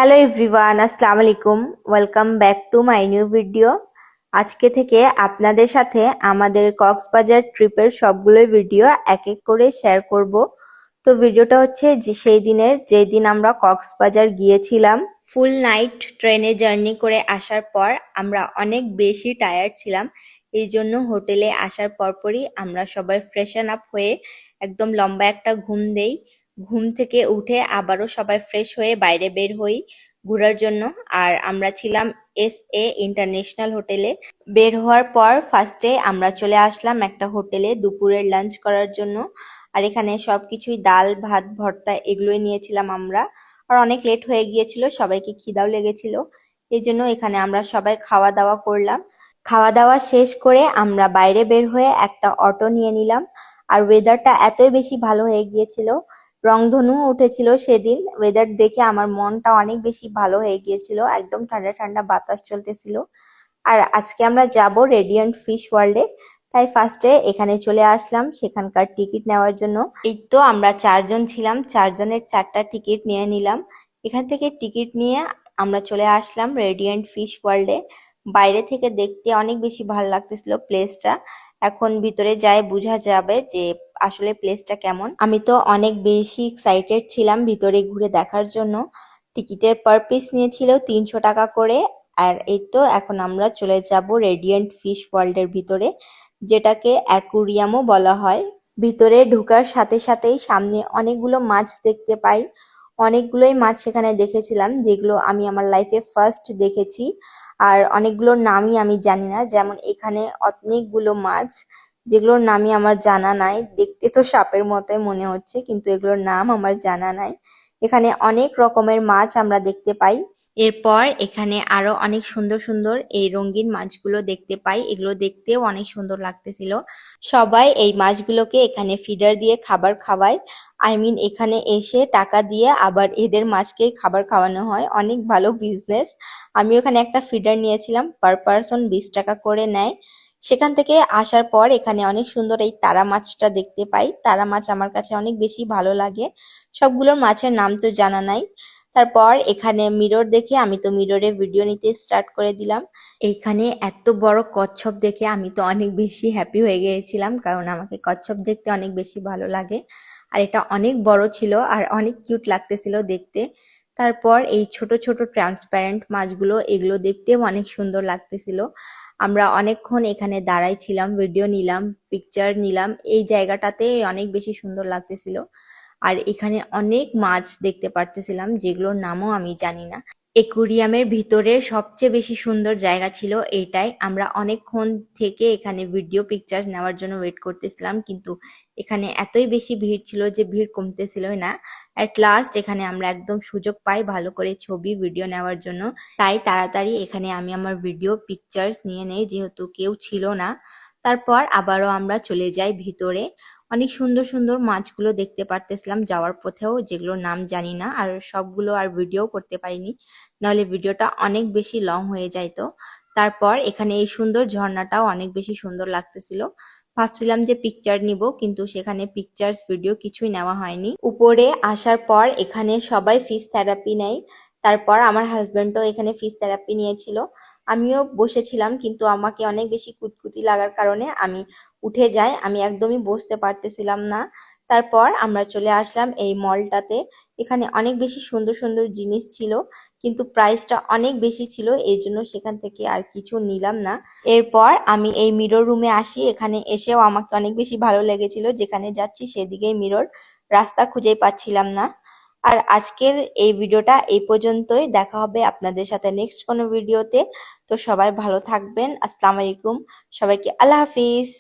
Hello everyone, আসসালামু আলাইকুম। Welcome back to my new video. আজকে থেকে আপনাদের সাথে আমাদের কক্সবাজার ট্রিপের সবগুলো ভিডিও এক এক করে শেয়ার করব। তো ভিডিওটা হচ্ছে যে সেই দিনের যেই দিন আমরা কক্সবাজার গিয়েছিলাম। ফুল নাইট ট্রেনে জার্নি করে আসার পর আমরা অনেক বেশি টায়ার্ড ছিলাম। এই জন্য হোটেলে আসার পরপরই আমরা সবাই ফ্রেশন আপ হয়ে একদম লম্বা একটা ঘুম দেই। ঘুম থেকে উঠে আবারও সবাই ফ্রেশ হয়ে বাইরে বের হই ঘোরার জন্য। আর আমরা ছিলাম SA ইন্টারন্যাশনাল হোটেলে। বের হওয়ার পর ফার্স্টে আমরা চলে আসলাম একটা হোটেলে দুপুরের লাঞ্চ করার জন্য। আর এখানে সবকিছুই ডাল ভাত ভর্তা এগুলোই নিয়েছিলাম আমরা। আর অনেক লেট হয়ে গিয়েছিল, সবাইকে খিদাও লেগেছিল, এই জন্য এখানে আমরা সবাই খাওয়া দাওয়া করলাম। খাওয়া দাওয়া শেষ করে আমরা বাইরে বের হয়ে একটা অটো নিয়ে নিলাম। আর ওয়েদারটা এতই বেশি ভালো হয়ে গিয়েছিল, রংধনু উঠেছিল সেদিন। ওয়েদার দেখে আমার মনটা অনেক বেশি ভালো হয়ে গিয়েছিল, একদম ঠান্ডা ঠান্ডা বাতাস চলতেছিল। আর আজকে আমরা যাব রেডিয়েন্ট ফিশ ওয়ার্ল্ডে, তাই ফার্স্টে এখানে চলে আসলাম সেখানকার টিকিট নেওয়ার জন্য। এই তো আমরা 4 জন ছিলাম, 4 জনের 4টা টিকিট নিয়ে নিলাম। এখান থেকে টিকিট নিয়ে আমরা চলে আসলাম রেডিয়েন্ট ফিশ ওয়ার্ল্ডে। বাইরে থেকে দেখতে অনেক বেশি ভালো লাগতেছিল প্লেসটা। এখন ভিতরে যায় বোঝা যাবে যে আসলে প্লেসটা কেমন। আমি তো অনেক বেশি এক্সাইটেড ছিলাম ভিতরে ঘুরে দেখার জন্য। টিকিটের পার পিস নিয়েছিল 300 টাকা করে। আর এই তো এখন আমরা চলে যাব রেডিয়েন্ট ফিশ ওয়ার্ল্ডের ভিতরে, যেটাকে অ্যাকুরিয়ামও বলা হয়। ভিতরে ঢোকার সাথে সাথেই সামনে অনেকগুলো মাছ দেখতে পাই। অনেকগুলোই মাছ সেখানে দেখেছিলাম, যেগুলো আমি আমার লাইফে ফার্স্ট দেখেছি। আর অনেকগুলোর নামই আমি জানি না, যেমন এখানে অনেকগুলো মাছ যেগুলোর নামই আমার জানা নাই। দেখতে তো সাপের মতোই মনে হচ্ছে, কিন্তু এগুলোর নাম আমার জানা নাই। এখানে অনেক রকমের মাছ আমরা দেখতে পাই। এরপর এখানে আরো অনেক সুন্দর সুন্দর এই রঙিন মাছগুলো দেখতে পাই, এগুলো দেখতেও অনেক সুন্দর লাগতেছিল। সবাই এই মাছগুলোকে এখানে ফিডার দিয়ে খাবার খাওয়ায়। এখানে এসে টাকা দিয়ে আবার এদের মাছকে খাবার খাওয়ানো হয়, অনেক ভালো বিজনেস। আমি ওখানে একটা ফিডার নিয়েছিলাম, পার পারসন 20 টাকা করে নেয়। সেখান থেকে আসার পর এখানে অনেক সুন্দর এই তারা মাছটা দেখতে পাই। তারা মাছ আমার কাছে অনেক বেশি ভালো লাগে। সবগুলোর মাছের নাম তো জানা নাই। তারপর এখানে মিরর দেখে আমি তো মিররে ভিডিও নিতে স্টার্ট করে দিলাম। এইখানে এত বড় কচ্ছপ দেখে আমি তো অনেক বেশি হ্যাপি হয়ে গিয়েছিলাম, কারণ আমাকে কচ্ছপ দেখতে অনেক বেশি ভালো লাগে। আর এটা অনেক বড় ছিল আর অনেক কিউট লাগতেছিল দেখতে। তারপর এই ছোট ছোট ট্রান্সপারেন্ট মাছগুলো, এগুলো দেখতেও অনেক সুন্দর লাগতেছিল। আমরা অনেকক্ষণ এখানে দাঁড়াই ছিলাম, ভিডিও নিলাম, পিকচার নিলাম। এই জায়গাটাতে অনেক বেশি সুন্দর লাগতেছিল। আর এখানে অনেক মাছ দেখতে পারতেছিলাম, যেগুলোর নামও আমি জানি না। একুরিয়ামের ভিতরে সবচেয়ে বেশি সুন্দর জায়গা ছিল এটাই। আমরা অনেকক্ষণ থেকে এখানে ভিডিও পিকচার নেওয়ার জন্য ওয়েট করতেছিলাম, কিন্তু এখানে এতই বেশি ভিড় ছিল যে ভিড় কমতেছিল না। অ্যাট লাস্ট এখানে আমরা একদম সুযোগ পাই ভালো করে ছবি ভিডিও নেওয়ার জন্য, তাই তাড়াতাড়ি এখানে আমি আমার ভিডিও পিকচার্স নিয়ে নেই, যেহেতু কেউ ছিল না। তারপর আবারও আমরা চলে যাই ভিতরে। অনেক সুন্দর সুন্দর মাছগুলো দেখতে পারতেছিলাম যাওয়ার পথেও, যেগুলোর নাম জানি না। আর সবগুলো আর ভিডিও করতে পারিনি, নাহলে ভিডিওটা অনেক বেশি লং হয়ে যাইতো। তারপর এখানে এই সুন্দর ঝর্ণাটাও অনেক বেশি সুন্দর লাগতেছিল। ভাবছিলাম যে পিকচার নিব, কিন্তু সেখানে পিকচার্স ভিডিও কিছুই নেওয়া হয়নি। উপরে আসার পর এখানে সবাই ফিশ থেরাপি নেয়। তারপর আমার হাজবেন্ডও এখানে ফিশ থেরাপি নিয়েছিল। আমিও বসেছিলাম, কিন্তু আমাকে অনেক বেশি কুতকুতি লাগার কারণে আমি উঠে যাই, আমি একদমই বসতে পারতেছিলাম না। তারপর আমরা চলে আসলাম এই মলটাতে। এখানে অনেক বেশি সুন্দর সুন্দর জিনিস ছিল, কিন্তু প্রাইসটা অনেক বেশি ছিল, এই জন্য সেখান থেকে আর কিছু নিলাম না। এরপর আমি এই মিরর রুমে আসি। এখানে এসেও আমাকে অনেক বেশি ভালো লেগেছিল, যেখানে যাচ্ছি সেদিকেই মিরর, রাস্তা খুঁজেই পাচ্ছিলাম না। আর আজকের এই ভিডিওটা এই পর্যন্তই। দেখা হবে আপনাদের সাথে নেক্সট কোনো ভিডিওতে। তো সবাই ভালো থাকবেন। আসসালামু আলাইকুম, সবাইকে আল্লাহ হাফিজ।